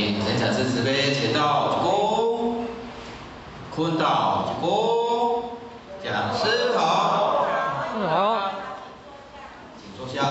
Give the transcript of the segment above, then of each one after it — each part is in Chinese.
请生产师慈悲前到鞠躬，坤到鞠躬，讲师好。好，请坐下。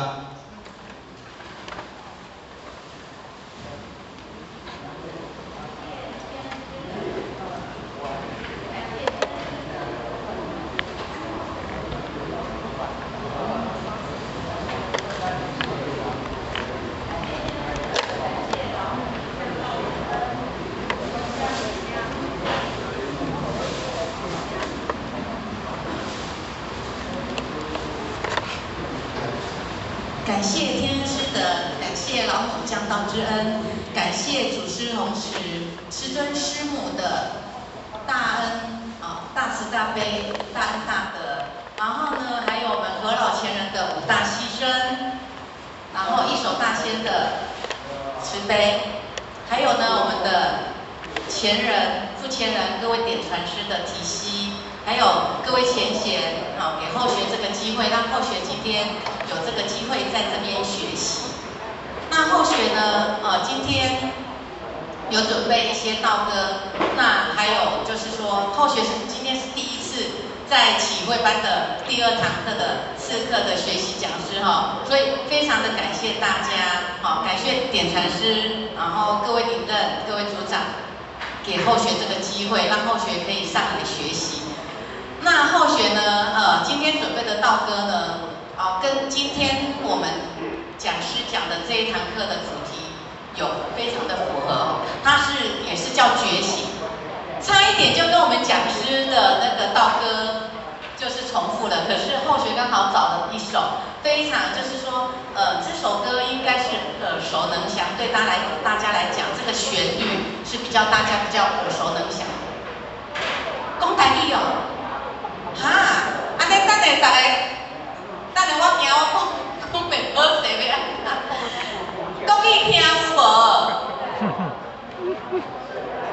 感谢天恩师德，感谢老母降道之恩，感谢祖师弘时师尊师母的大恩大慈大悲、大恩大德。然后呢，还有我们何老前人的五大牺牲，然后一手大仙的慈悲，还有呢我们的前人、副前人各位点传师的提携。还有各位前贤，给后学这个机会，让后学今天有这个机会在这边学习。那后学呢，今天有准备一些道歌，那还有就是说，后学今天是第一次在启慧班的第2堂课的次课的学习讲师所以非常的感谢大家，感谢点传师，然后各位领任、各位组长，给后学这个机会，让后学可以上来学习。那后学呢，今天准备的道歌呢，跟今天我们讲师讲的这一堂课的主题有非常的符合它也是叫觉醒，差一点就跟我们讲师的那个道歌就是重复了。可是后学刚好找了一首非常，就是说，这首歌应该是耳熟能详，对大家来讲，这个旋律是大家比较耳熟能详。讲台语安尼等下大家，我惊我讲袂好势要国语听有无？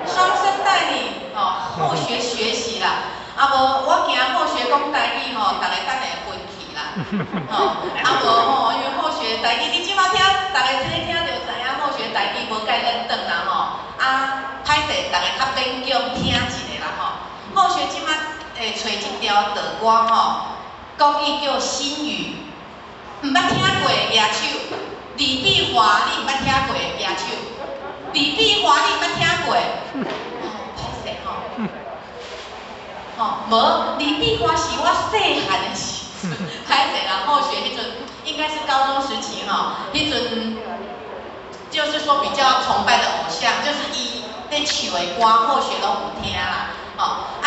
双声带领后学学习啦。无我惊后学讲台语大家等下分去啦。无因为后学台语，你即马听，大家听就知影后学台语无介认真啦歹势，大家较勉强听一下啦后学即马。找一条道歌国语叫《心语》，唔捌听过举手。李碧华，你唔捌听过举手。李碧华，你唔捌听过？歹势无李碧华是我细汉的时阵，歹势啦。后学迄阵应该是高中时期迄阵就是说比较崇拜的偶像，就是伊在唱的歌，后学拢有听啦。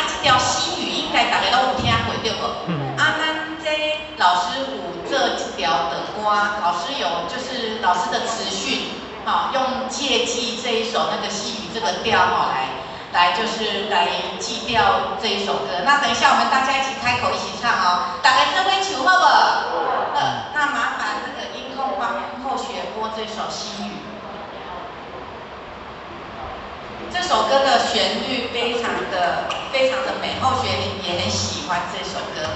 这条心语应该大家都有听过，对不？咱这老师有这一条的歌，老师有就是老师的词训，用借记这一首那个心语这个调来就是来记调这一首歌。那等一下我们大家一起开口一起唱大家这边唱好不？那麻烦那个音控帮后学播这首心语。这首歌的旋律非常的美，后学也很喜欢这首歌